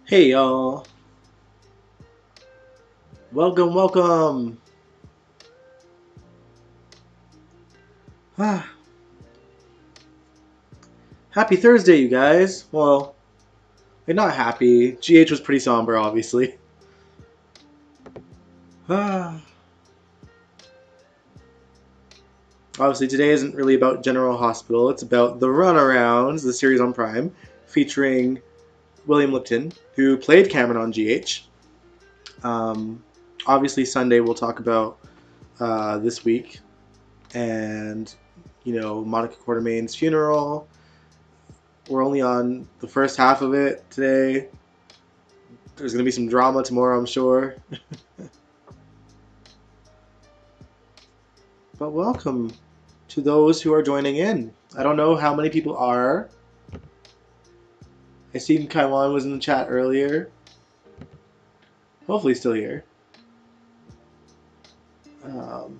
Hey y'all, welcome. Ah, happy Thursday, you guys. Well, not happy. GH was pretty somber, obviously. Ah, obviously, today isn't really about General Hospital. It's about the Runarounds, the series on Prime, featuring William Lipton, who played Cameron on GH. Um, obviously, Sunday we'll talk about this week and Monica Quartermain's funeral. We're only on the first half of it today. There's going to be some drama tomorrow, I'm sure. But welcome to those who are joining in. I don't know how many people are. I seen Kaiwan was in the chat earlier. Hopefully still here. Um,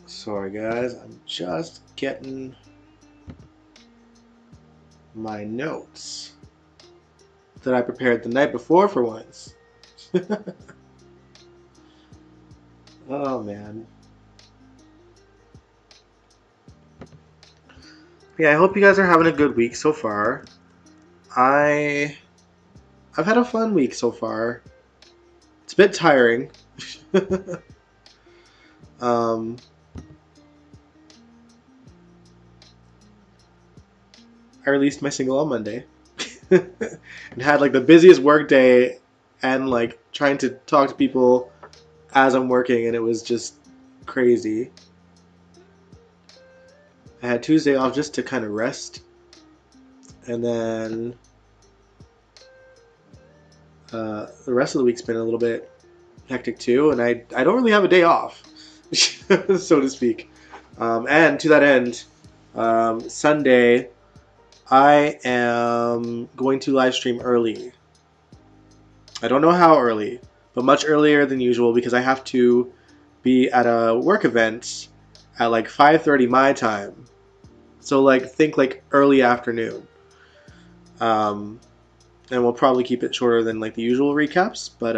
sorry guys, I'm just getting my notes that I prepared the night before for once. Oh man. Yeah, I hope you guys are having a good week so far. I've had a fun week so far. It's a bit tiring. um, I released my single on Monday and had like the busiest work day and like trying to talk to people as I'm working, and it was just crazy. I had Tuesday off just to kind of rest, and then the rest of the week's been a little bit hectic too, and I don't really have a day off, so to speak. And to that end, Sunday I am going to live stream early. I don't know how early, but much earlier than usual because I have to be at a work event at like 5:30 my time. So like think like early afternoon. Um, and we'll probably keep it shorter than like the usual recaps, but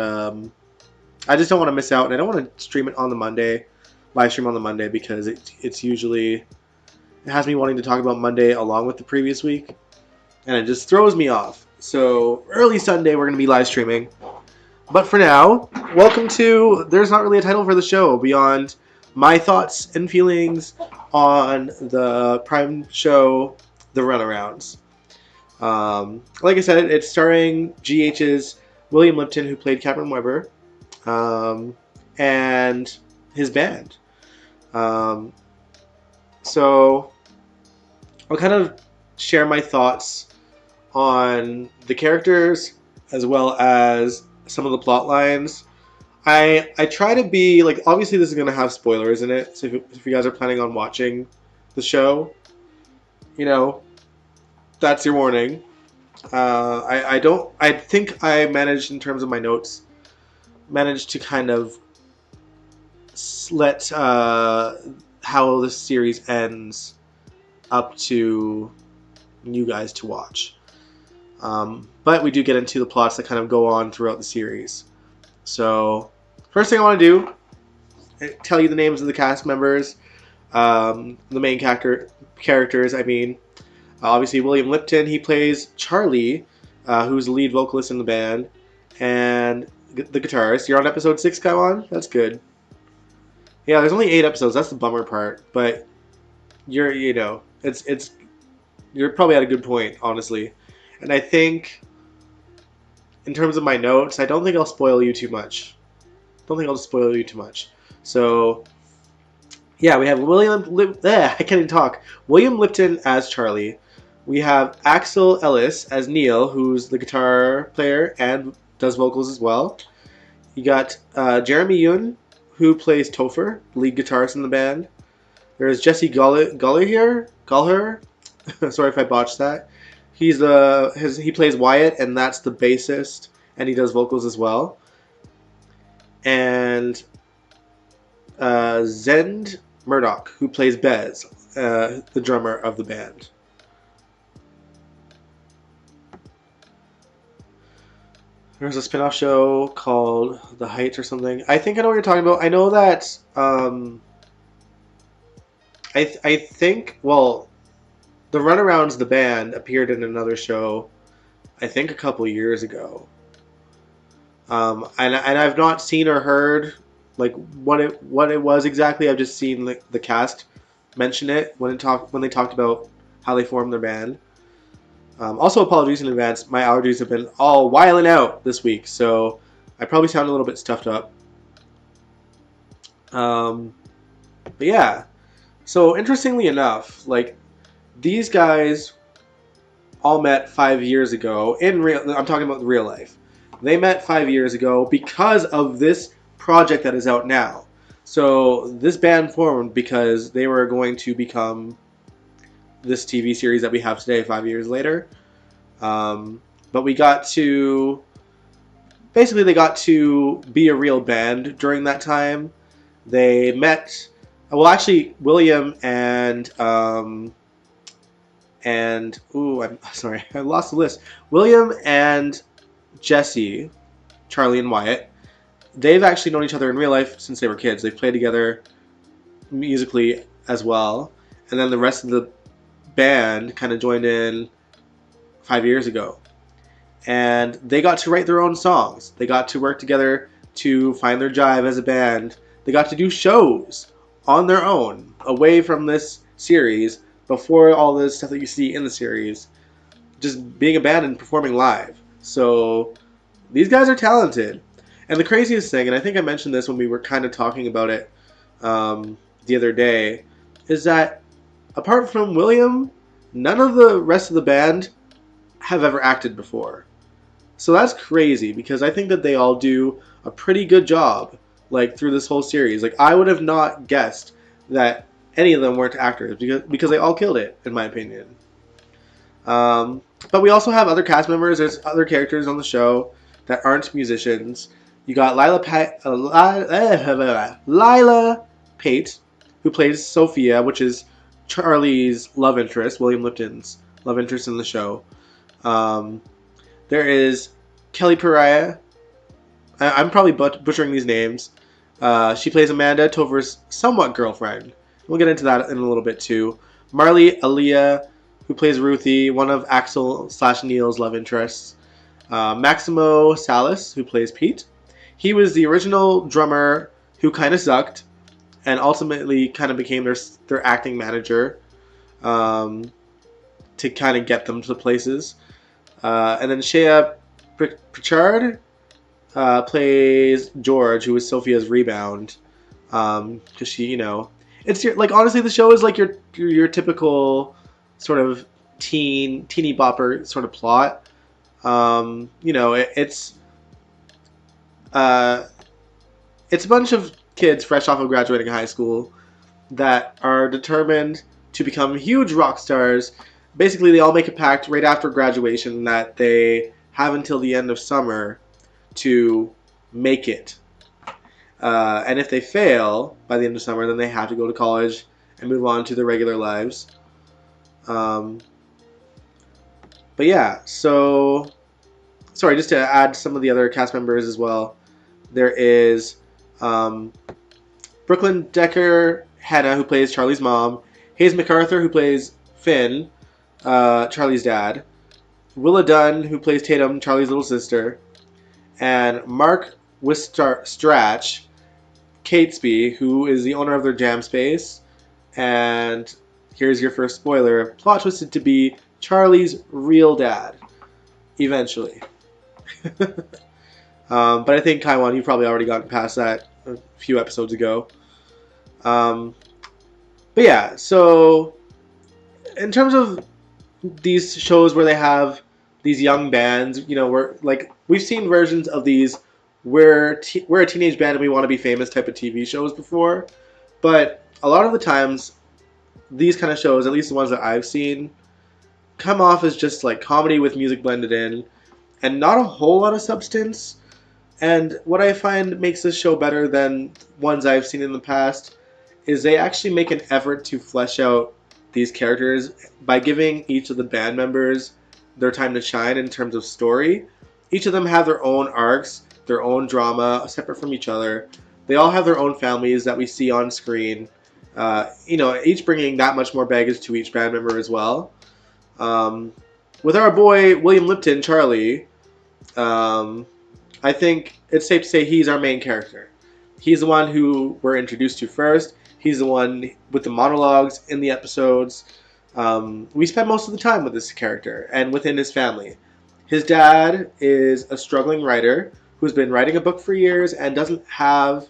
I just don't want to miss out, and I don't want to stream it on the Monday, live stream on the Monday because it's usually it has me wanting to talk about Monday along with the previous week, and it just throws me off. So early Sunday we're going to be live streaming. But for now, welcome to there's not really a title for the show beyond my thoughts and feelings on the Prime show, The Runarounds. Like I said, it's starring GH's William Lipton, who played Cameron Weber, um, and his band. Um, so I'll kind of share my thoughts on the characters as well as some of the plot lines. I try to be like, obviously this is going to have spoilers in it, so if you guys are planning on watching the show, you know, that's your warning. I don't I think I managed in terms of my notes managed to kind of let how the series ends up to you guys to watch. But we do get into the plots that kind of go on throughout the series. So first thing I want to do, tell you the names of the cast members, the main characters. I mean, obviously William Lipton. He plays Charlie, who's the lead vocalist in the band, and the guitarist. You're on episode 6, Kaiwan. That's good. Yeah, there's only 8 episodes. That's the bummer part. But it's you're probably at a good point, honestly. And I think in terms of my notes, I don't think I'll spoil you too much. Don't think I'll spoil you too much. So yeah, we have I can't even talk. William Lipton as Charlie. We have Axel Ellis as Neil, who's the guitar player and does vocals as well. You got Jeremy Yun, who plays Topher, lead guitarist in the band. There's Jesse Gallagher. Sorry if I botched that. He plays Wyatt, and that's the bassist, and he does vocals as well. And Zend Murdoch, who plays Bez, the drummer of the band. There's a spin-off show called The Heights or something. I think I know what you're talking about. I know that I think, well, the Runarounds, the band, appeared in another show, I think a couple years ago. And I've not seen or heard like what it was exactly. I've just seen the cast mention it when they talked about how they formed their band. Also, apologies in advance. My allergies have been all wiling out this week, so I probably sound a little bit stuffed up. But yeah, so interestingly enough, like these guys all met 5 years ago in real. I'm talking about real life. They met 5 years ago because of this project that is out now. So this band formed because they were going to become this TV series that we have today 5 years later. But we got to basically they got to be a real band during that time. They met. Well, actually, William and ooh, I'm sorry, I lost the list. William and Jesse, Charlie and Wyatt, they've actually known each other in real life since they were kids. They've played together musically as well. And then the rest of the band kind of joined in 5 years ago. And they got to write their own songs. They got to work together to find their jive as a band. They got to do shows on their own, away from this series, before all this stuff that you see in the series. Just being a band and performing live. So these guys are talented. And the craziest thing, and I think I mentioned this when we were kind of talking about it the other day, is that apart from William, none of the rest of the band have ever acted before. So that's crazy because I think that they all do a pretty good job like through this whole series. Like I would have not guessed that any of them weren't actors because they all killed it in my opinion. But we also have other cast members. There's other characters on the show that aren't musicians. You got Lila Pate, who plays Sophia, which is Charlie's love interest, William Lipton's love interest in the show. There is Kelly Pariah. I'm probably butchering these names. She plays Amanda, Topher's somewhat girlfriend. We'll get into that in a little bit too. Marley Aaliyah, who plays Ruthie, one of Axel/Neil's love interests. Maximo Salas, who plays Pete. He was the original drummer who kind of sucked and ultimately kind of became their acting manager to kind of get them to the places. And then Shea Pritchard plays George, who is Sophia's rebound. Because she, you know, it's like honestly, the show is like your typical sort of teeny bopper sort of plot. You know, it's a bunch of kids fresh off of graduating high school that are determined to become huge rock stars. Basically, they all make a pact right after graduation that they have until the end of summer to make it. And if they fail by the end of summer, then they have to go to college and move on to their regular lives. But yeah, so sorry, just to add some of the other cast members as well. There is Brooklyn Decker Hannah, who plays Charlie's mom. Hayes MacArthur, who plays Finn, Charlie's dad. Willa Dunn, who plays Tatum, Charlie's little sister. And Mark Strach Catesby, who is the owner of their jam space. And here's your first spoiler. Plot twisted to be Charlie's real dad. Eventually. But I think, Kaiwan, you've probably already gotten past that a few episodes ago. But yeah, so in terms of these shows where they have these young bands, you know, we've seen versions of these we're a teenage band and we want to be famous type of TV shows before. But a lot of the times, these kind of shows, at least the ones that I've seen, come off as just like comedy with music blended in and not a whole lot of substance. And what I find makes this show better than ones I've seen in the past is they actually make an effort to flesh out these characters by giving each of the band members their time to shine in terms of story. each of them have their own arcs, their own drama, separate from each other. They all have their own families that we see on screen. Each bringing that much more baggage to each band member as well. Um, with our boy William Lipton, Charlie, um, I think it's safe to say he's our main character. He's the one who we're introduced to first. He's the one with the monologues in the episodes. We spend most of the time with this character and within his family. His dad is a struggling writer who's been writing a book for years and doesn't have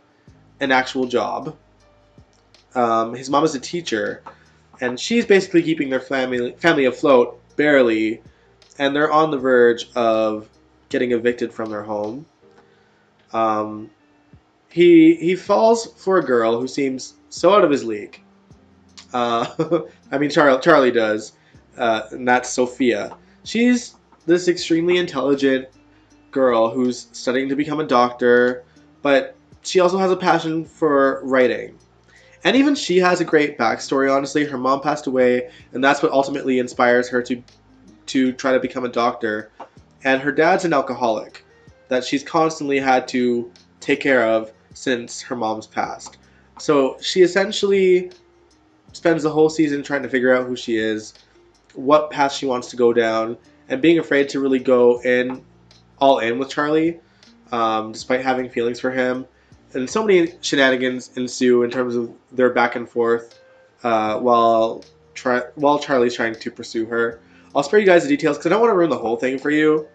an actual job. His mom is a teacher, and she's basically keeping their family afloat, barely, and they're on the verge of getting evicted from their home. Um, he falls for a girl who seems so out of his league. I mean, Charlie does, and that's Sophia. She's this extremely intelligent girl who's studying to become a doctor, but she also has a passion for writing. And even she has a great backstory, honestly. Her mom passed away, and that's what ultimately inspires her to try to become a doctor. And her dad's an alcoholic that she's constantly had to take care of since her mom's passed. So she essentially spends the whole season trying to figure out who she is, what path she wants to go down, and being afraid to really go all in with Charlie, despite having feelings for him. And so many shenanigans ensue in terms of their back and forth while Charlie's trying to pursue her. I'll spare you guys the details because I don't want to ruin the whole thing for you.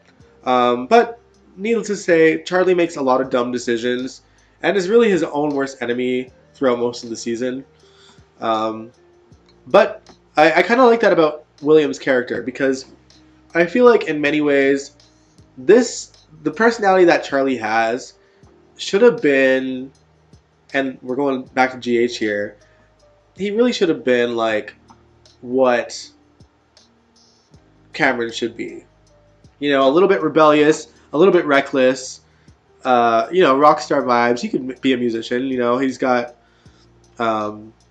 But needless to say, Charlie makes a lot of dumb decisions and is really his own worst enemy throughout most of the season. But I kind of like that about William's character because I feel like in many ways the personality that Charlie has should have been, and we're going back to GH here, he really should have been like what Cameron should be. A little bit rebellious, a little bit reckless, rock star vibes. He could be a musician. He's got,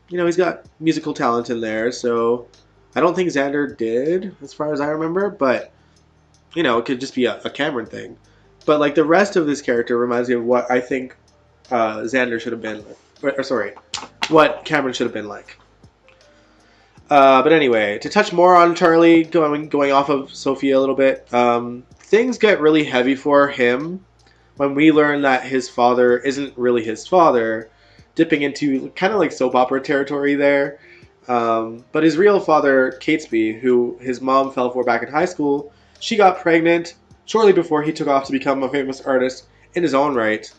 he's got musical talent in there. So I don't think Xander did, as far as I remember, but it could just be a Cameron thing. But like the rest of this character reminds me of what I think Xander should have been, what Cameron should have been like. But anyway, to touch more on Charlie, going off of Sophia a little bit, things get really heavy for him when we learn that his father isn't really his father, dipping into kind of like soap opera territory there. But his real father, Catesby, who his mom fell for back in high school, she got pregnant shortly before he took off to become a famous artist in his own right,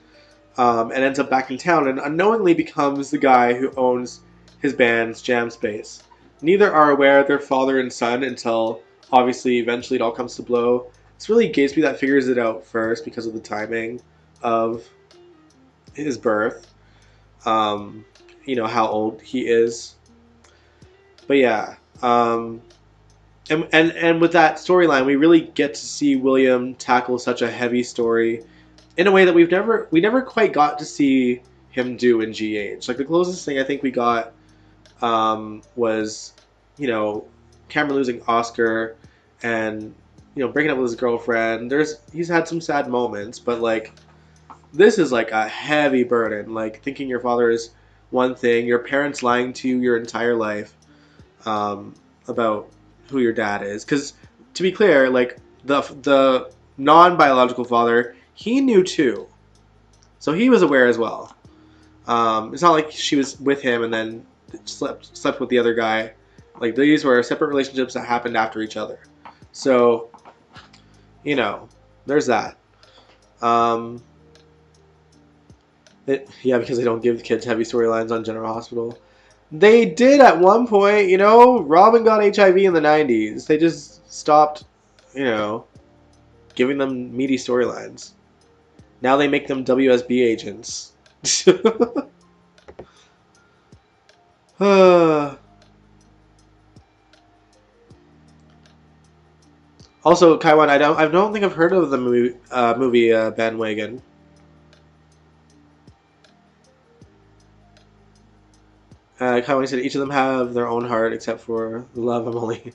and ends up back in town and unknowingly becomes the guy who owns his band's jam space. Neither are aware they're father and son until, obviously, eventually it all comes to blow. It's really Catesby that figures it out first because of the timing of his birth. How old he is. But yeah, and with that storyline, we really get to see William tackle such a heavy story in a way that we never quite got to see him do in GH. Like the closest thing I think we got was Cameron losing Oscar and breaking up with his girlfriend. He's had some sad moments, but like this is like a heavy burden. Like thinking your father is one thing, your parents lying to you your entire life about who your dad is. Because to be clear, like the non-biological father, he knew too, so he was aware as well. It's not like she was with him and then slept with the other guy. Like these were separate relationships that happened after each other. So, there's that. Because they don't give the kids heavy storylines on General Hospital. They did at one point, Robin got HIV in the 90s. They just stopped, giving them meaty storylines. Now they make them WSB agents. Also, Kaiwan, I don't think I've heard of the movie Bandwagon. Kaiwan said each of them have their own heart, except for love. I'm only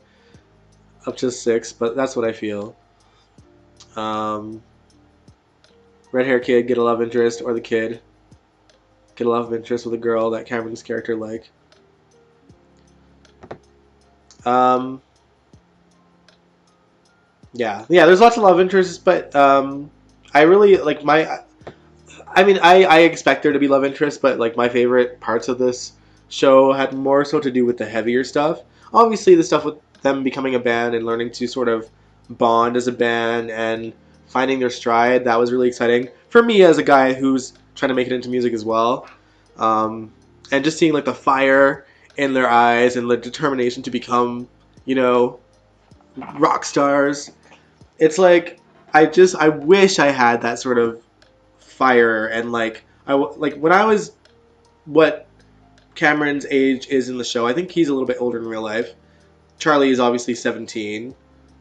up to 6, but that's what I feel. Um, red hair kid get a love interest, or the kid get a love interest with a girl that Cameron's character like. Um, yeah. There's lots of love interests, but I really like my. I mean, I expect there to be love interests, but like my favorite parts of this show had more so to do with the heavier stuff. Obviously, the stuff with them becoming a band and learning to sort of bond as a band and finding their stride, that was really exciting for me as a guy who's trying to make it into music as well. Um, and just seeing like the fire in their eyes and the determination to become, you know, rock stars. It's like I wish I had that sort of fire and like like when I was what Cameron's age is in the show. I think he's a little bit older in real life. Charlie is obviously 17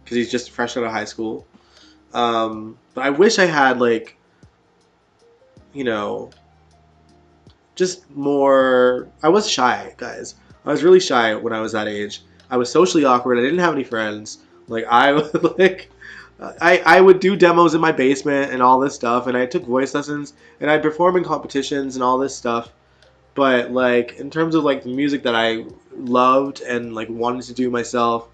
because he's just fresh out of high school. But I wish I had like, you know, just more. I was shy, guys. I was really shy when I was that age. I was socially awkward. I didn't have any friends. Like I would like I would do demos in my basement and all this stuff, and I took voice lessons and I'd perform in competitions and all this stuff. But like in terms of like the music that I loved and like wanted to do myself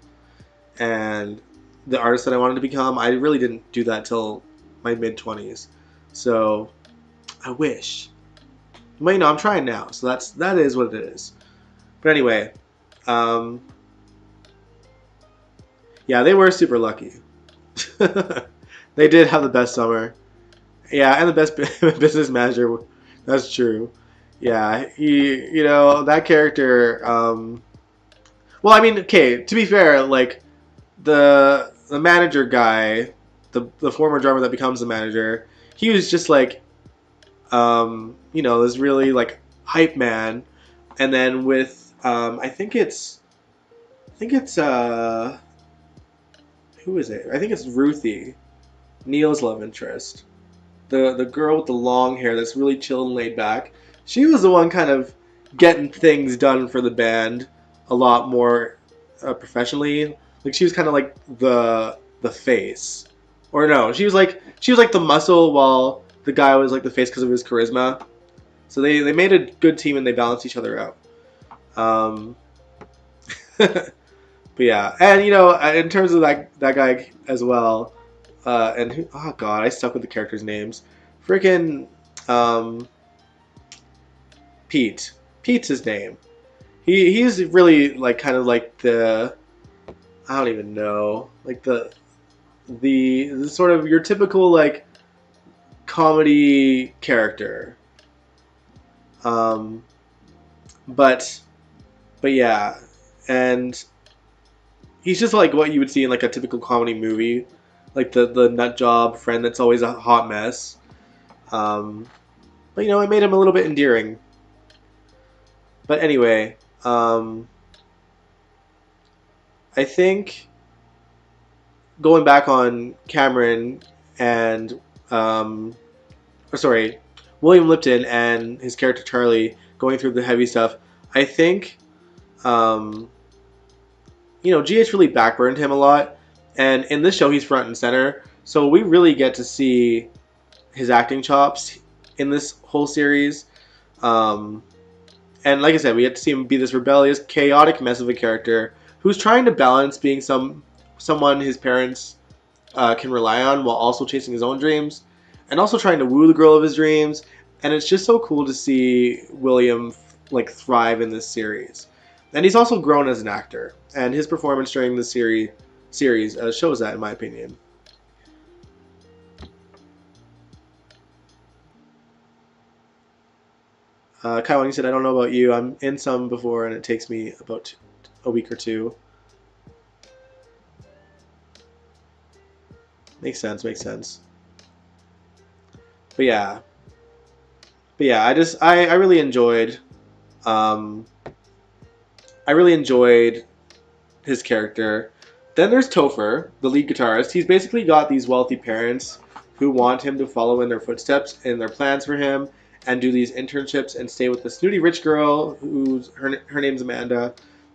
and the artist that I wanted to become, I really didn't do that till my mid 20s. So I wish. But you know, I'm trying now, so that is what it is. But anyway, um, yeah, they were super lucky. They did have the best summer. Yeah, and the best business manager. That's true. Yeah, you know, that character. Well, I mean, okay. To be fair, like the manager guy, the former drummer that becomes the manager, he was just like, you know, this really like hype man. And then with, I think it's who is it? I think it's Ruthie, Neil's love interest. The girl with the long hair that's really chill and laid back. She was the one kind of getting things done for the band a lot more professionally. Like she was kind of like the face, or no, she was like the muscle while the guy was like the face because of his charisma. So they made a good team and they balanced each other out. Um, but yeah, and you know, in terms of that guy as well, and who, oh god, I stuck with the characters' names. Freaking um, Pete. Pete's his name. He's really like kind of like the I don't even know like the sort of your typical like comedy character. Um, but but yeah, and he's just like what you would see in like a typical comedy movie, like the nut job friend that's always a hot mess. Um, but you know, it made him a little bit endearing. But anyway, I think going back on Cameron and or sorry, William Lipton and his character Charlie going through the heavy stuff. I think um, you know, GH really backburned him a lot, and in this show he's front and center. So we really get to see his acting chops in this whole series. Um, and like I said, we get to see him be this rebellious, chaotic mess of a character who's trying to balance being someone his parents can rely on while also chasing his own dreams, and also trying to woo the girl of his dreams. And it's just so cool to see William like thrive in this series. And he's also grown as an actor, and his performance during the series shows that, in my opinion. Kyle, you said, I don't know about you. I'm in some before, and it takes me about a week or two. Makes sense, makes sense. But yeah, I really enjoyed, um, I really enjoyed his character. Then there's Topher, the lead guitarist. He's basically got these wealthy parents who want him to follow in their footsteps and their plans for him and do these internships and stay with the snooty rich girl who's her name's Amanda,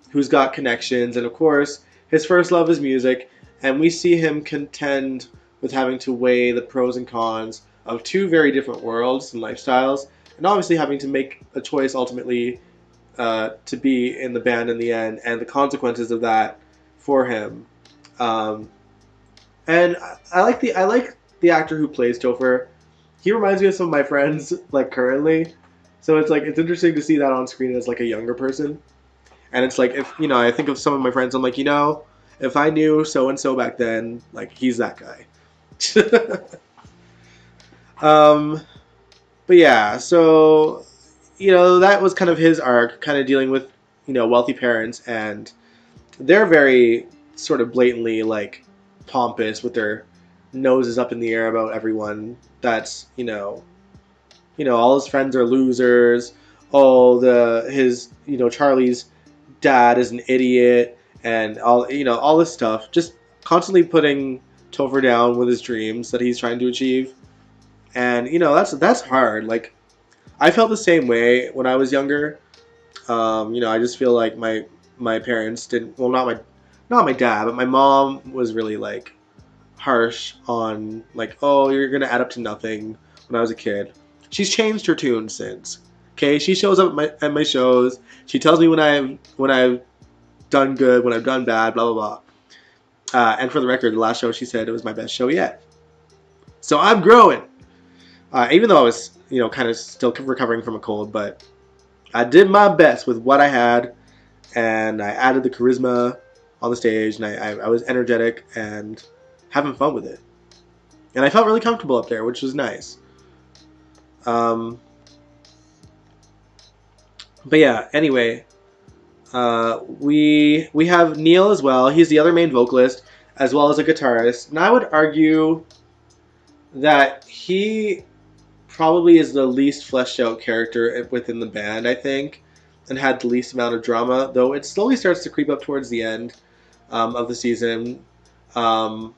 who's got connections, and of course his first love is music, and we see him contend with having to weigh the pros and cons of two very different worlds and lifestyles, and obviously having to make a choice ultimately to be in the band in the end, and the consequences of that for him. Um, and I like the actor who plays Topher. He reminds me of some of my friends like currently, so it's like it's interesting to see that on screen as like a younger person. And it's like if I think of some of my friends, I'm like if I knew so and so back then, like he's that guy. um, but yeah, so that was kind of his arc, kind of dealing with wealthy parents, and they're very sort of blatantly like pompous with their noses up in the air about everyone. That's all his friends are losers. Oh, his Charlie's dad is an idiot, and all this stuff. Just constantly putting Topher down with his dreams that he's trying to achieve, and that's hard. Like I felt the same way when I was younger. I just feel like my parents didn't. Well, not my dad, but my mom was really like harsh on like, oh, you're gonna add up to nothing. When I was a kid, she's changed her tune since. Okay, she shows up at my shows. She tells me when I've done good, when I've done bad, blah blah blah. And for the record, the last show she said it was my best show yet. So I'm growing. Even though I was kind of still recovering from a cold, but I did my best with what I had, and I added the charisma on the stage, and I was energetic and having fun with it. And I felt really comfortable up there, which was nice. But yeah, anyway, we have Neil as well. He's the other main vocalist, as well as a guitarist. And I would argue that he probably is the least fleshed out character within the band, I think, and had the least amount of drama, though it slowly starts to creep up towards the end of the season. I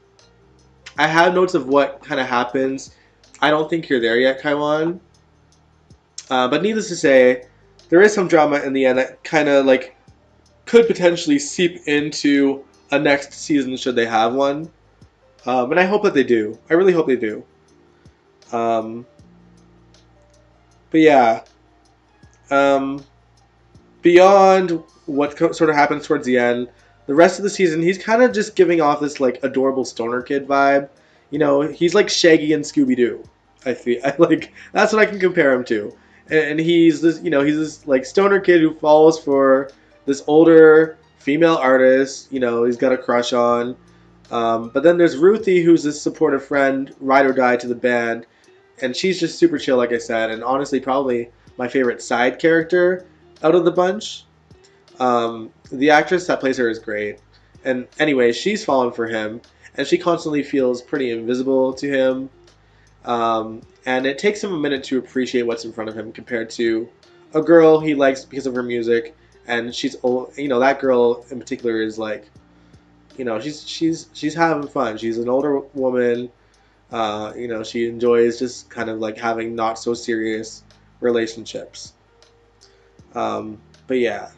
have notes of what kind of happens. I don't think you're there yet, Kaiwan. But needless to say, there is some drama in the end that kind of like could potentially seep into a next season should they have one. And I hope that they do. I really hope they do. But yeah. Beyond what sort of happens towards the end, the rest of the season, he's kind of just giving off this like adorable stoner kid vibe. He's like Shaggy and Scooby Doo. I feel like that's what I can compare him to. And he's this, he's this like stoner kid who falls for this older female artist. He's got a crush on. But then there's Ruthie, who's this supportive friend, ride or die to the band, and she's just super chill, like I said, and honestly probably my favorite side character out of the bunch. The actress that plays her is great. And anyway, she's fallen for him, and she constantly feels pretty invisible to him. And it takes him a minute to appreciate what's in front of him compared to a girl he likes because of her music. And she's old, that girl in particular is like, she's having fun. She's an older woman. She enjoys just kind of like having not so serious relationships. But yeah.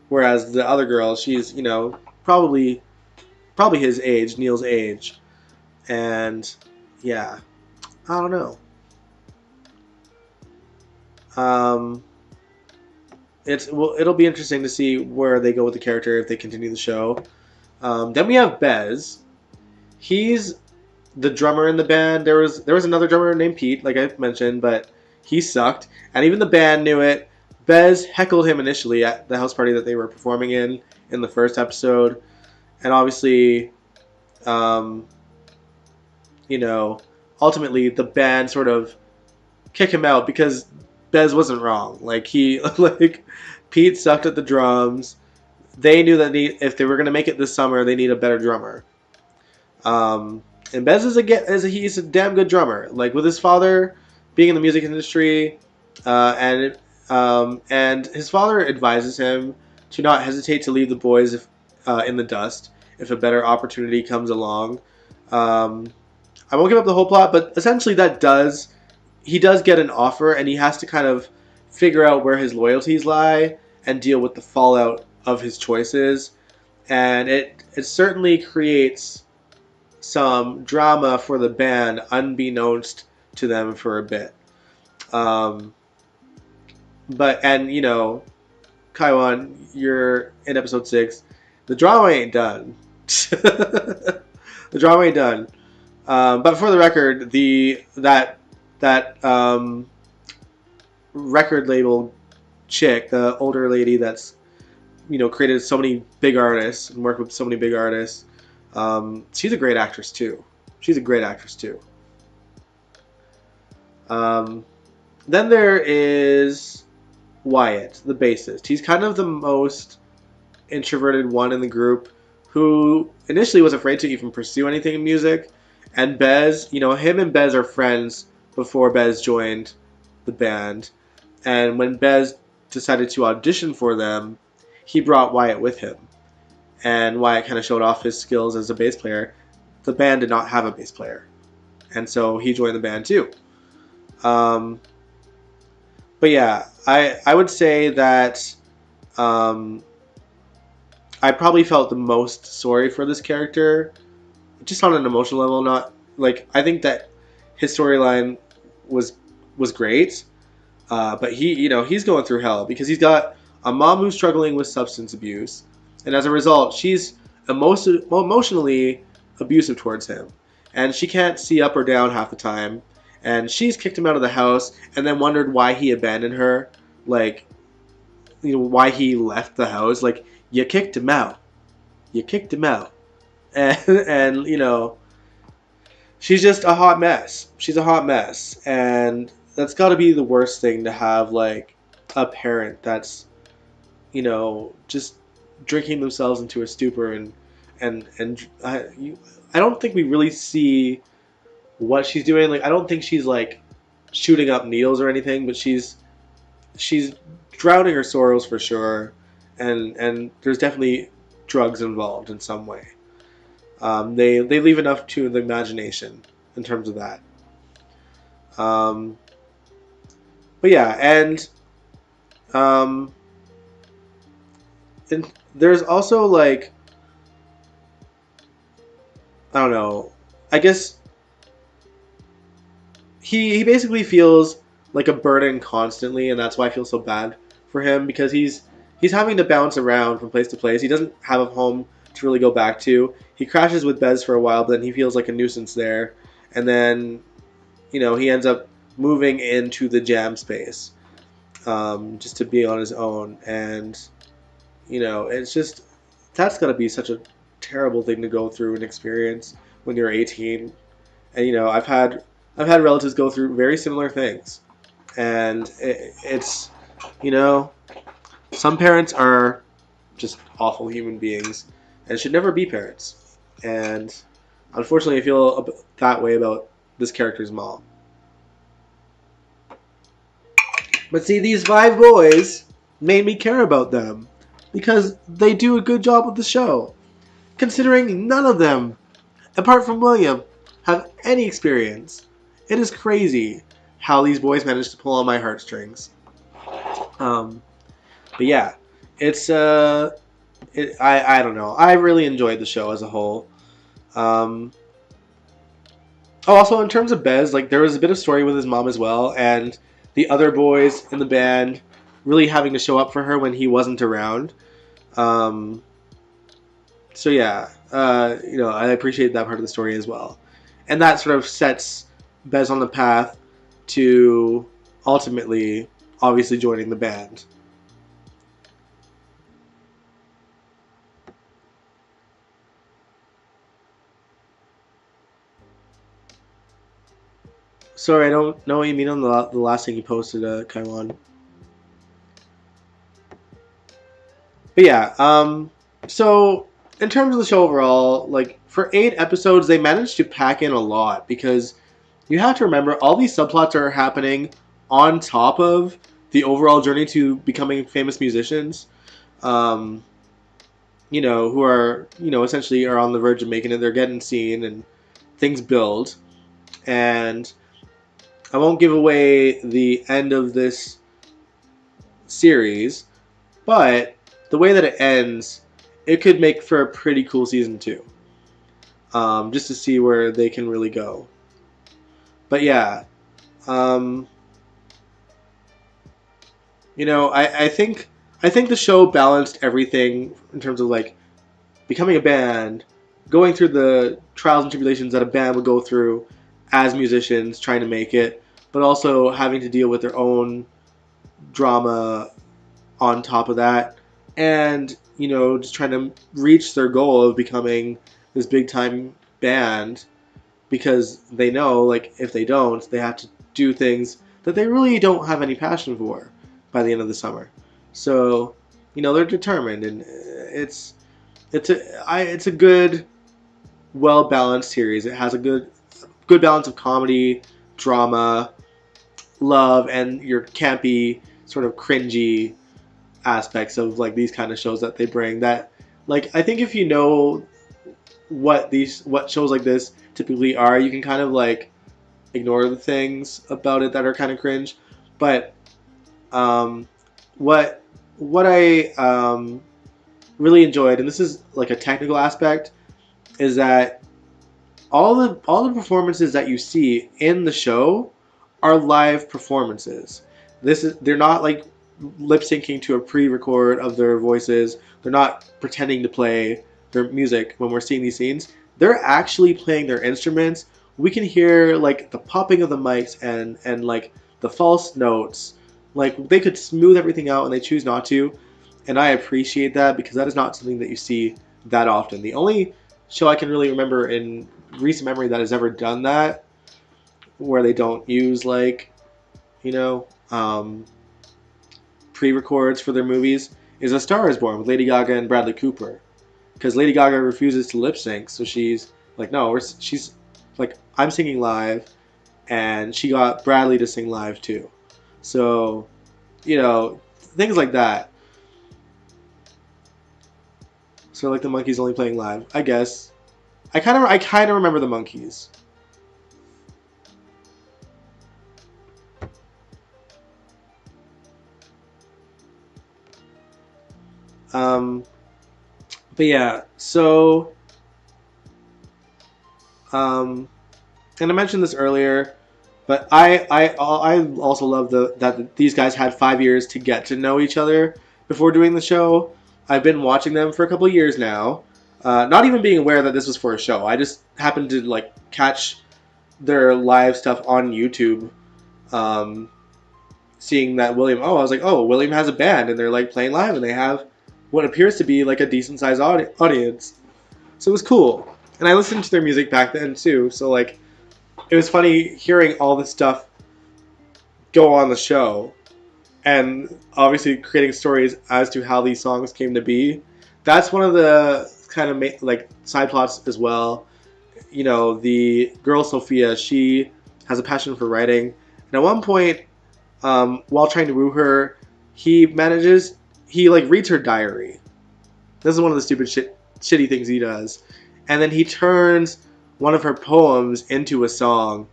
Whereas the other girl, she's, probably his age, Neil's age. And yeah, I don't know. It'll be interesting to see where they go with the character if they continue the show. Then we have Bez. He's the drummer in the band. There was another drummer named Pete, like I mentioned, but he sucked, and even the band knew it. Bez heckled him initially at the house party that they were performing in the first episode, and obviously, ultimately the band sort of kicked him out because Bez wasn't wrong. Like Pete sucked at the drums. They knew that if they were going to make it this summer, they need a better drummer. And Bez he's a damn good drummer. Like with his father being in the music industry, and his father advises him to not hesitate to leave the boys in the dust if a better opportunity comes along. I won't give up the whole plot, but essentially he does get an offer, and he has to kind of figure out where his loyalties lie and deal with the fallout of his choices. And it certainly creates some drama for the band unbeknownst to them for a bit. Um, and Kaiwan, you're in episode 6. The drama ain't done. The drama ain't done. But for the record, that record label chick, the older lady that's created so many big artists and worked with so many big artists. She's a great actress too. She's a great actress too. Then there is Wyatt, the bassist. He's kind of the most introverted one in the group, who initially was afraid to even pursue anything in music. And Bez, him and Bez are friends before Bez joined the band. And when Bez decided to audition for them, he brought Wyatt with him. And Wyatt kind of showed off his skills as a bass player. The band did not have a bass player. And so he joined the band too. But yeah, I would say that I probably felt the most sorry for this character, just on an emotional level. Not like, I think that his storyline was great, but he's going through hell because he's got a mom who's struggling with substance abuse, and as a result, she's emotionally abusive towards him, and she can't see up or down half the time, and she's kicked him out of the house, and then wondered why he abandoned her, like, why he left the house. Like, you kicked him out. You kicked him out. And she's just a hot mess. She's a hot mess. And that's got to be the worst thing, to have, like, a parent that's, just drinking themselves into a stupor. And I don't think we really see what she's doing. Like, I don't think she's, like, shooting up needles or anything, but she's drowning her sorrows for sure. And there's definitely drugs involved in some way. They leave enough to the imagination in terms of that. But yeah, and there's also, like, I don't know, I guess he basically feels like a burden constantly, and that's why I feel so bad for him, because he's having to bounce around from place to place. He doesn't have a home to really go back to. He crashes with Bez for a while, but then he feels like a nuisance there, and then he ends up moving into the jam space, just to be on his own. And it's just, that's got to be such a terrible thing to go through and experience when you're 18. And I've had relatives go through very similar things, and it's some parents are just awful human beings and should never be parents. And unfortunately, I feel that way about this character's mom. But see, these 5 boys made me care about them because they do a good job with the show, considering none of them, apart from William, have any experience. It is crazy how these boys managed to pull on my heartstrings. But yeah, it's I don't know. I really enjoyed the show as a whole. Also, in terms of Bez, like, there was a bit of story with his mom as well, and the other boys in the band really having to show up for her when he wasn't around. So yeah, I appreciate that part of the story as well, and that sort of sets Bez on the path to ultimately, obviously, joining the band. Sorry, I don't know what you mean on the last thing you posted, Kaiwan. But yeah, so in terms of the show overall, like, for 8 episodes, they managed to pack in a lot, because you have to remember all these subplots are happening on top of the overall journey to becoming famous musicians. Who are, essentially are on the verge of making it. They're getting seen and things build. And I won't give away the end of this series, but the way that it ends, it could make for a pretty cool season 2. just to see where they can really go. But yeah, um, I think the show balanced everything in terms of like becoming a band, going through the trials and tribulations that a band would go through as musicians trying to make it, but also having to deal with their own drama on top of that, and just trying to reach their goal of becoming this big time band, because they know, like, if they don't, they have to do things that they really don't have any passion for by the end of the summer. So they're determined, and it's a good, well balanced series. It has a good balance of comedy, drama, love, and your campy, sort of cringy aspects of like these kind of shows that they bring. That, like, I think if you know what shows like this typically are, you can kind of like ignore the things about it that are kind of cringe. But um, what what I really enjoyed, and this is like a technical aspect, is that all the performances that you see in the show are live performances. They're not like lip syncing to a pre-record of their voices. They're not pretending to play their music when we're seeing these scenes. They're actually playing their instruments. We can hear like the popping of the mics and like the false notes. Like, they could smooth everything out and they choose not to. And I appreciate that, because that is not something that you see that often. The only show I can really remember in recent memory that has ever done that, where they don't use like you know um, pre-records for their movies, is A Star Is Born with Lady Gaga and Bradley Cooper. Because Lady Gaga refuses to lip sync, so she's like, no, she's like, I'm singing live, and she got Bradley to sing live too. So, things like that. So like the Monkees only playing live, I guess. I kind of remember the Monkees. Um, but yeah, so um, and I mentioned this earlier, but I also love that these guys had 5 years to get to know each other before doing the show. I've been watching them for a couple of years now, not even being aware that this was for a show. I just happened to like catch their live stuff on YouTube, um, seeing that William. Oh, I was like, oh, William has a band and they're like playing live and they have what appears to be like a decent sized audience. So it was cool, and I listened to their music back then too. So like, it was funny hearing all this stuff go on the show, and obviously creating stories as to how these songs came to be. That's one of the kind of like side plots as well. The girl Sophia, she has a passion for writing, and at one point, while trying to woo her, he like reads her diary. This is one of the shitty things he does, and then he turns one of her poems into a song,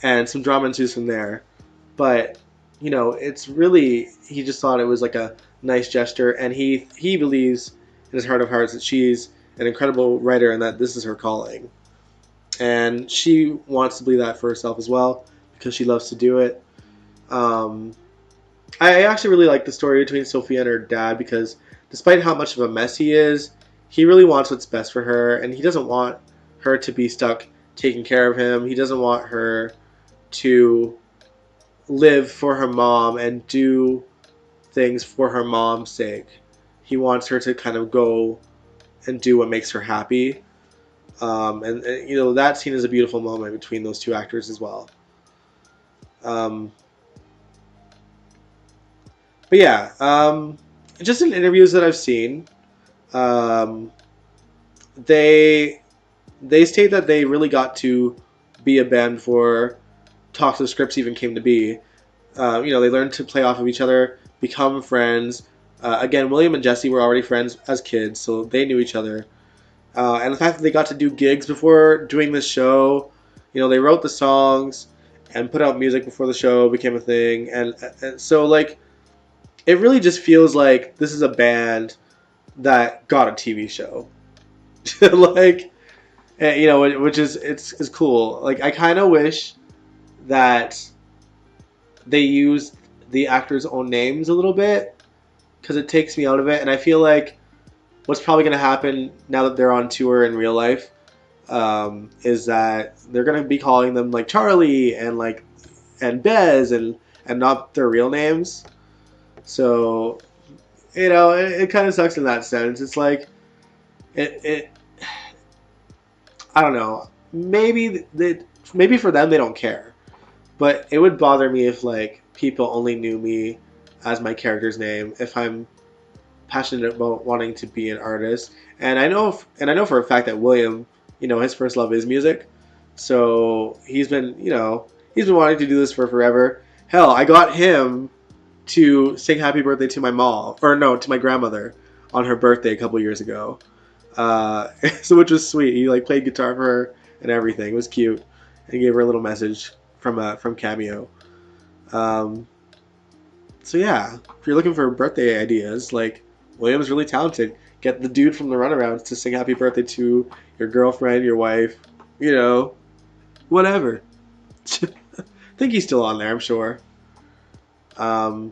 and some drama ensues from there. But it's really, he just thought it was like a nice gesture, and he believes in his heart of hearts that she's an incredible writer and that this is her calling, and she wants to believe that for herself as well, because she loves to do it. Um, I actually really like the story between Sophia and her dad, because despite how much of a mess he is, he really wants what's best for her, and he doesn't want her to be stuck taking care of him. He doesn't want her to live for her mom and do things for her mom's sake. He wants her to kind of go and do what makes her happy. And that scene is a beautiful moment between those two actors as well. Um, but yeah, just in interviews that I've seen, um, they state that they really got to be a band before talks of scripts even came to be. They learned to play off of each other, become friends. Again, William and Jesse were already friends as kids, so they knew each other. And the fact that they got to do gigs before doing this show, they wrote the songs and put out music before the show became a thing. And so, like, it really just feels like this is a band that got a TV show. Like, You know, which is it's cool. Like I kind of wish that they used the actors' own names a little bit because it takes me out of it, and I feel like what's probably going to happen now that they're on tour in real life is that they're going to be calling them like Charlie and like and Bez and not their real names. So you know, it kind of sucks in that sense. It's like it I don't know. Maybe for them they don't care, but it would bother me if like people only knew me as my character's name if I'm passionate about wanting to be an artist. And I know for a fact that William, you know, his first love is music. So he's been wanting to do this for forever. Hell, I got him to sing happy birthday to my mom, or no, to my grandmother on her birthday a couple years ago. So which was sweet. He like played guitar for her and everything. It was cute. And he gave her a little message from Cameo. Um, so yeah, if you're looking for birthday ideas, like William's really talented. Get the dude from the Runarounds to sing happy birthday to your girlfriend, your wife, you know, whatever. I think he's still on there, I'm sure. Um,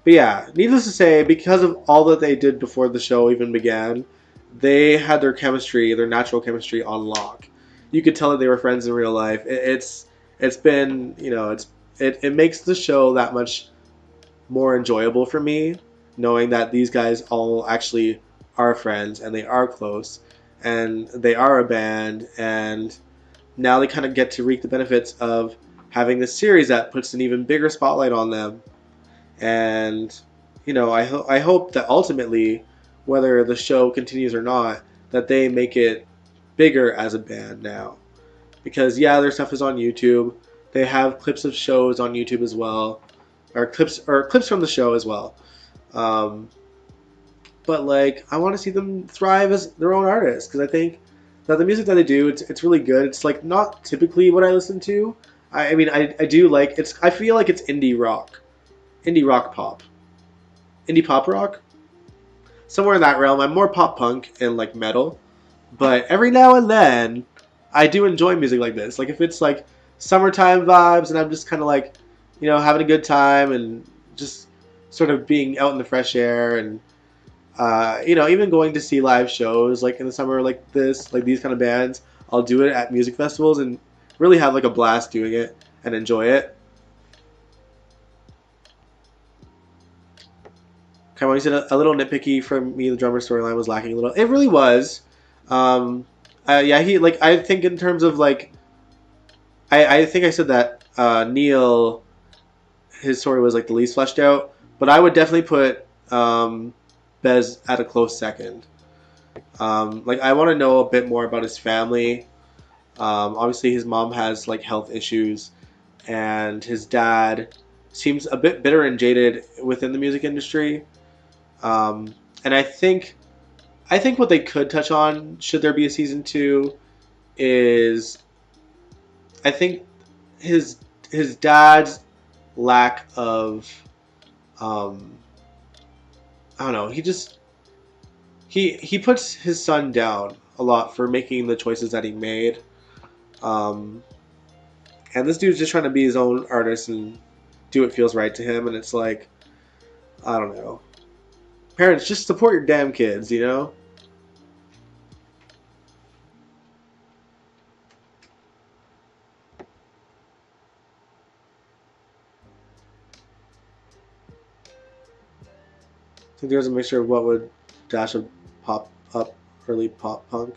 but yeah, needless to say, because of all that they did before the show even began, they had their chemistry, their natural chemistry on lock. You could tell that they were friends in real life. It's been, you know, it makes the show that much more enjoyable for me, knowing that these guys all actually are friends and they are close and they are a band, and now they kind of get to reap the benefits of having this series that puts an even bigger spotlight on them. And you know, I hope that ultimately, whether the show continues or not, that they make it bigger as a band now. Because yeah, their stuff is on YouTube. They have clips of shows on YouTube as well, or clips from the show as well. Um, but like, I want to see them thrive as their own artists because I think that the music that they do, it's really good. It's like not typically what I listen to. I mean, I do like it's. I feel like it's indie rock pop, indie pop rock, somewhere in that realm. I'm more pop punk and like metal, but every now and then I do enjoy music like this. Like if it's like summertime vibes and I'm just kind of like, you know, having a good time and just sort of being out in the fresh air and you know, even going to see live shows like in the summer like this, like these kind of bands, I'll do it at music festivals and really have like a blast doing it and enjoy it. Come on, you said a little nitpicky from me. The drummer storyline was lacking a little. It really was. Um, yeah, he like I think in terms of like I think I said that Neil his story was like the least fleshed out, but I would definitely put Bez at a close second. Like I want to know a bit more about his family. Obviously, his mom has like health issues, and his dad seems a bit bitter and jaded within the music industry. And I think what they could touch on, should there be a season two, is I think his his dad's lack of um, I don't know. He puts his son down a lot for making the choices that he made. Um, and this dude's just trying to be his own artist and do what feels right to him. And it's like, I don't know. Parents, just support your damn kids, you know? I think there's a mixture of what would dash of pop up, early pop punk.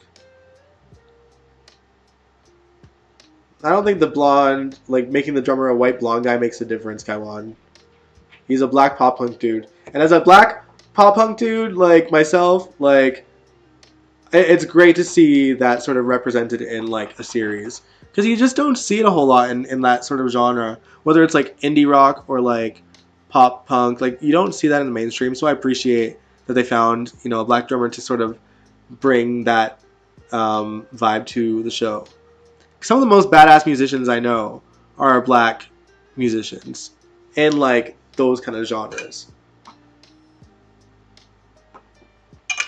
I don't think the blonde, like making the drummer a white blonde guy makes a difference, Kaiwan. He's a black pop punk dude. And as a black pop punk dude, like myself, like it's great to see that sort of represented in like a series. Because you just don't see it a whole lot in that sort of genre. Whether it's like indie rock or like pop punk, like you don't see that in the mainstream. So I appreciate that they found, you know, a black drummer to sort of bring that vibe to the show. Some of the most badass musicians I know are black musicians in like those kind of genres.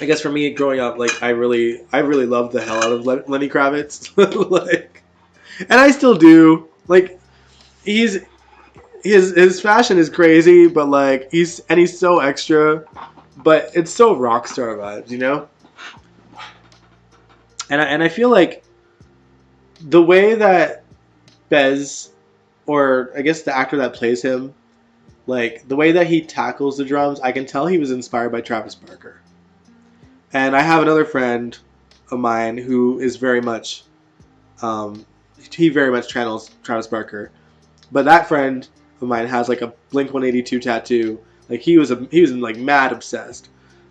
I guess for me, growing up, like I really loved the hell out of Lenny Kravitz, like, and I still do. Like, he's his fashion is crazy, but like he's so extra, but it's so rock star vibes, you know. And I feel like the way that Bez, or I guess the actor that plays him, like the way that he tackles the drums, I can tell he was inspired by Travis Barker. And I have another friend of mine who is very much, um, he very much channels Travis Barker. But that friend of mine has like a Blink 182 tattoo. Like he was like mad obsessed.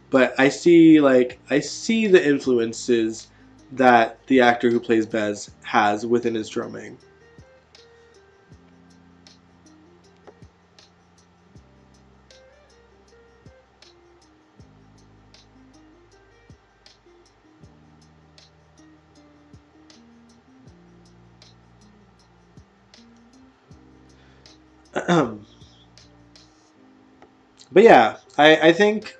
But I see the influences that the actor who plays Bez has within his drumming. But yeah, I think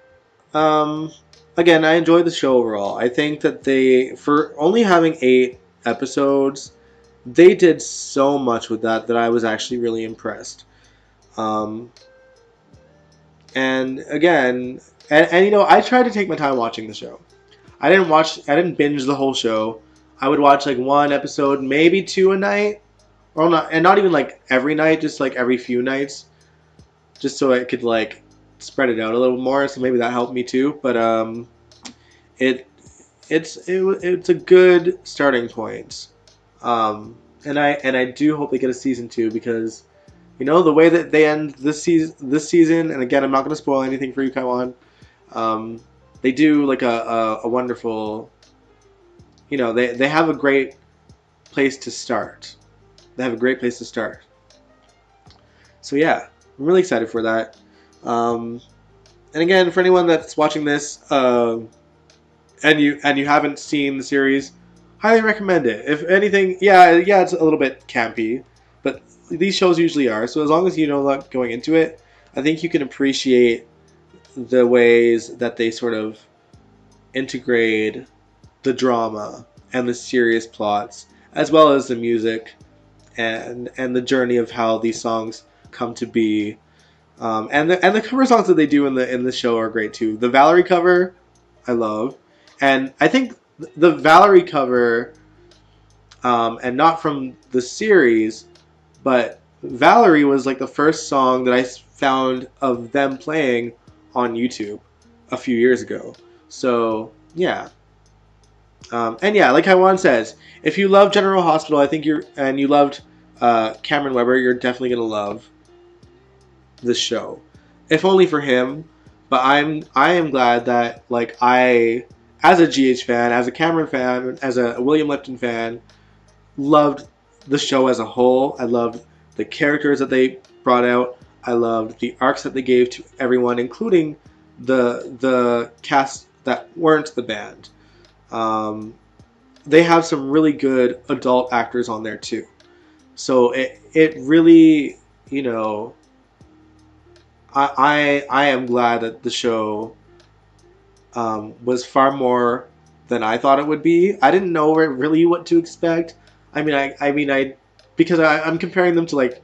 again, I enjoyed the show overall. I think that they, for only having 8 episodes, they did so much with that I was actually really impressed. Um, and again, and you know, I tried to take my time watching the show. I didn't binge the whole show. I would watch like one episode, maybe two a night, or not, and not even like every night, just like every few nights, just so I could like spread it out a little more. So maybe that helped me too. But it it's a good starting point. And I do hope they get a season 2 because you know the way that they end this season, and again I'm not going to spoil anything for you, Kaiwan. Um, they do like a wonderful, you know, they have a great place to start. They have a great place to start. So yeah, I'm really excited for that. Um, and again, for anyone that's watching this, and you haven't seen the series, highly recommend it. If anything, yeah, it's a little bit campy, but these shows usually are. So as long as you know that going into it, I think you can appreciate the ways that they sort of integrate the drama and the serious plots, as well as the music and the journey of how these songs come to be. And the cover songs that they do in the show are great too. The Valerie cover, I love, and I think the Valerie cover, and not from the series, but Valerie was like the first song that I found of them playing on YouTube a few years ago. So yeah, and yeah, like Haiwan says, if you love General Hospital, I think you loved Cameron Weber, you're definitely gonna love this show, if only for him. But I am glad that like I, as a GH fan, as a Cameron fan, as a William Lipton fan, loved the show as a whole. I loved the characters that they brought out. I loved the arcs that they gave to everyone, including the cast that weren't the band. They have some really good adult actors on there too. So it really, you know, I am glad that the show was far more than I thought it would be. I didn't know really what to expect. I mean I because I'm comparing them to like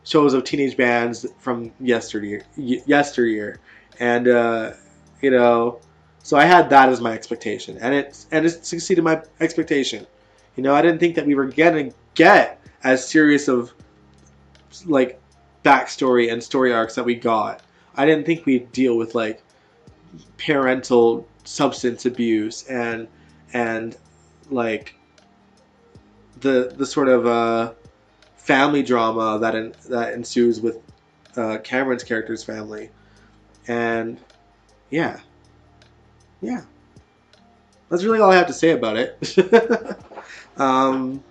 shows of teenage bands from yesteryear, and you know, so I had that as my expectation, and it succeeded my expectation. You know, I didn't think that we were gonna get as serious of like backstory and story arcs that we got. I didn't think we'd deal with like parental substance abuse and like the sort of family drama that ensues with Cameron's character's family. And yeah, yeah, that's really all I have to say about it. um,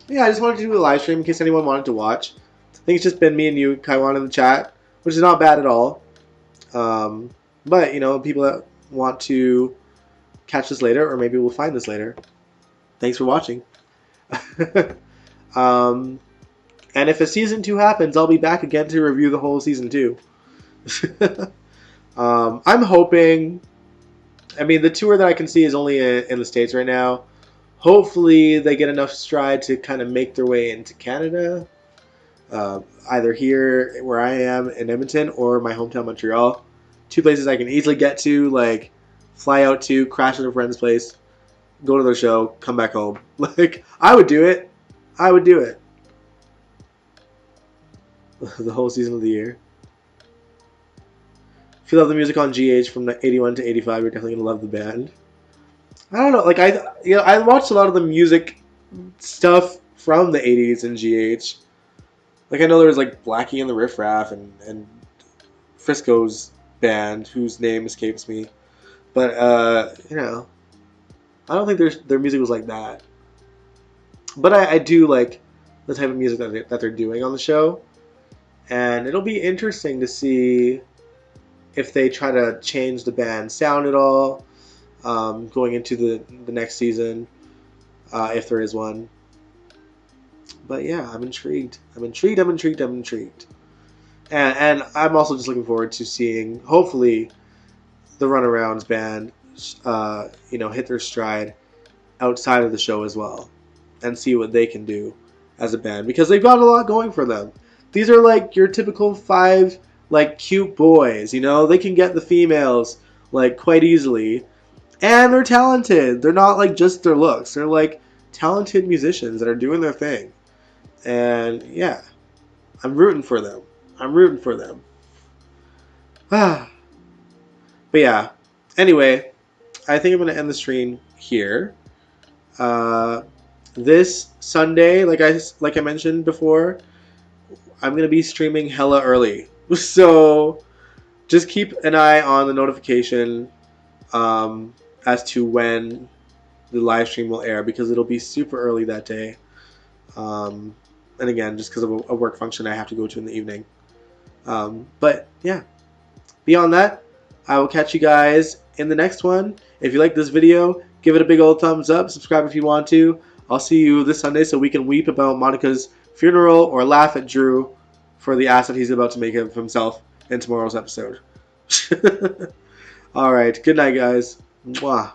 yeah, I just wanted to do a live stream in case anyone wanted to watch. I think it's just been me and you, Kaiwan, in the chat, which is not bad at all. But you know, people that want to catch this later, or maybe we'll find this later. Thanks for watching. um, and if a season 2 happens, I'll be back again to review the whole season 2. I'm hoping I mean, the tour that I can see is only in the States right now. Hopefully, they get enough stride to kind of make their way into Canada, either here where I am in Edmonton or my hometown Montreal. Two places I can easily get to, like fly out to, crash at a friend's place, go to their show, come back home. Like I would do it. I would do it. The whole season of the year. If you love the music on GH from the 81 to 85, you're definitely gonna love the band. I don't know, like I watched a lot of the music stuff from the 80s in GH. Like I know there was like Blackie and the Riff Raff and Frisco's band, whose name escapes me. But you know, I don't think their music was like that. But I do like the type of music that they're doing on the show, and it'll be interesting to see if they try to change the band's sound at all going into the next season, if there is one. But yeah, I'm intrigued. I'm intrigued. And I'm also just looking forward to seeing, hopefully, the Runarounds band, hit their stride outside of the show as well, and see what they can do as a band, because they've got a lot going for them. These are like your typical 5 like cute boys, they can get the females like quite easily, and they're talented. They're not like just their looks. They're like talented musicians that are doing their thing. And yeah, I'm rooting for them. But yeah, anyway, I think I'm going to end the stream here. This Sunday, like I mentioned before, I'm going to be streaming hella early. So just keep an eye on the notification as to when the live stream will air, because it'll be super early that day. And again, just because of a work function I have to go to in the evening. But yeah, beyond that, I will catch you guys in the next one. If you like this video, give it a big old thumbs up. Subscribe if you want to. I'll see you this Sunday so we can weep about Monica's funeral or laugh at Drew for the ass that he's about to make of himself in tomorrow's episode. Alright, good night, guys. Mwah.